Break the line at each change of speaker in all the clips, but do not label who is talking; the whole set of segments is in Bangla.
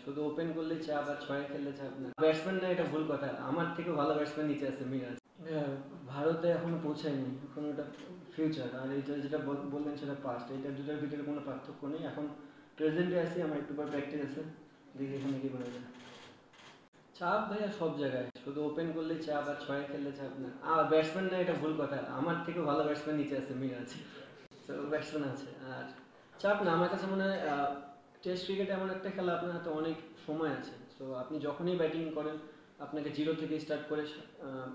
শুধু ওপেন করলে চাপ আর ছয় খেললে চাপ না। ব্যাটসম্যান না, এটা ভুল কথা। আমার থেকে ভালো ব্যাটসম্যান নিচে আছে, মিরাজ। ভারতে এখনো পৌঁছায়নি, এখন ওটা ফিউচার। আর এইটা যেটা বললেন সেটা পাস্ট। এটা দুটার ভিতরে কোনো পার্থক্য নেই। এখন প্রেজেন্টে আছি, আমার একটু পর প্র্যাকটিস আছে, দেখি এখানে কি করা যায়। চাপ ভাইয়া সব জায়গায়, শুধু ওপেন করলে চাপ আর ছয় খেললে চাপ না। ব্যাটসম্যান না, এটা ভুল কথা। আমার থেকে ভালো ব্যাটসম্যান নিচে আছে, মিরাজ। তো ব্যাটসম্যান আছে। আর চাপ না, আমার কাছে মনে হয় টেস্ট ক্রিকেট এমন একটা খেলা, আপনার হাতে অনেক সময় আছে। সো আপনি যখনই ব্যাটিং করেন, আপনাকে জিরো থেকে স্টার্ট করে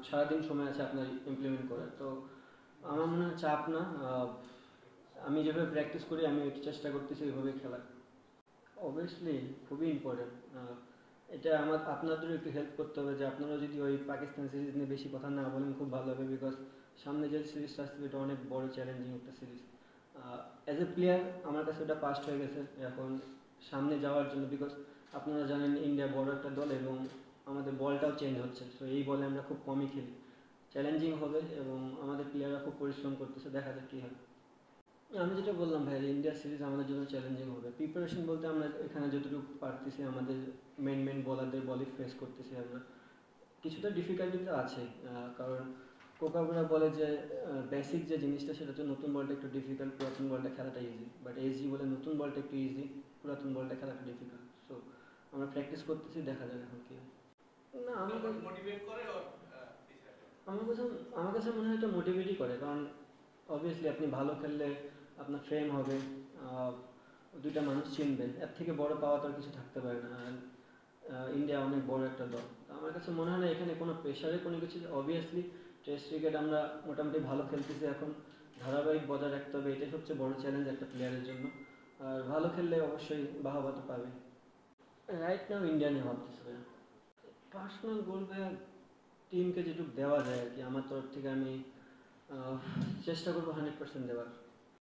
সারাদিন সময় আছে আপনার ইমপ্লিমেন্ট করার। তো আমার মনে হয় চাপ না। আমি যেভাবে প্র্যাকটিস করি, আমি চেষ্টা করতেছি ওইভাবে খেলার। অবভিয়াসলি খুবই ইম্পর্টেন্ট। এটা আপনাদেরও একটু হেল্প করতে হবে, যে আপনারা যদি ওই পাকিস্তান সিরিজ নিয়ে বেশি কথা না বলেন খুব ভালো হবে। বিকজ সামনে যে সিরিজটা আসছে এটা অনেক বড় চ্যালেঞ্জিং একটা সিরিজ। অ্যাজ এ প্লেয়ার আমার কাছে ওটা পাস্ট হয়ে গেছে। এখন সামনে যাওয়ার জন্য, বিকজ আপনারা জানেন ইন্ডিয়া বড় একটা দল এবং আমাদের বলটাও চেঞ্জ হচ্ছে। সো এই বলে আমরা খুব কমই খেলি। চ্যালেঞ্জিং হবে এবং আমাদের প্লেয়াররা খুব পরিশ্রম করতেছে, দেখা যাক কী হয়। আমি যেটা বললাম ভাই, ইন্ডিয়া সিরিজ আমাদের জন্য চ্যালেঞ্জিং হবে। প্রিপারেশন বলতে আমরা এখানে যতটুকু পারতেছি, আমাদের মেন বলারদের বলই ফেস করতেছি আমরা। কিছুটা ডিফিকাল্টি তো আছে, কারণ কোকাবুরা বলে যে বেসিক যে জিনিসটা সেটা হচ্ছে নতুন বলটা একটু ডিফিকাল্ট, পুরাতন বলটা খেলাটা ইজি। বাট এসজি বলে নতুন বলটা একটু ইজি, পুরাতন বলটা খেলাটা ডিফিকাল্ট। সো আমরা প্র্যাকটিস করতেছি, দেখা যাক এখন কি হয়। না আমার কাছে আমার কাছে মনে হয় এটা মোটিভেটই করে। কারণ অবভিয়াসলি আপনি ভালো খেললে আপনার ফেম হবে, আহ, দুইটা মানুষ চিনবে, এর থেকে বড় পাওয়া তো আর কিছু থাকতে পারে না। আর ইন্ডিয়া অনেক বড় একটা দল। তো আমার কাছে মনে হয় না এখানে কোনো প্রেশারে কোনো কিছু। অবভিয়াসলি টেস্ট ক্রিকেট আমরা মোটামুটি ভালো খেলতেছি এখন, ধারাবাহিক বজায় রাখতে হবে, এটাই সবচেয়ে বড় চ্যালেঞ্জ একটা প্লেয়ারের জন্য। আর ভালো খেললে অবশ্যই বাহবা তো পাবে। রাইট নাও ইন্ডিয়া নিয়ে ভাবতেছে। পার্সোনাল গোল ভাইয়া, টিমকে যেটুকু দেওয়া যায় আর কি, আমার তরফ থেকে আমি চেষ্টা করবো 100% দেওয়ার।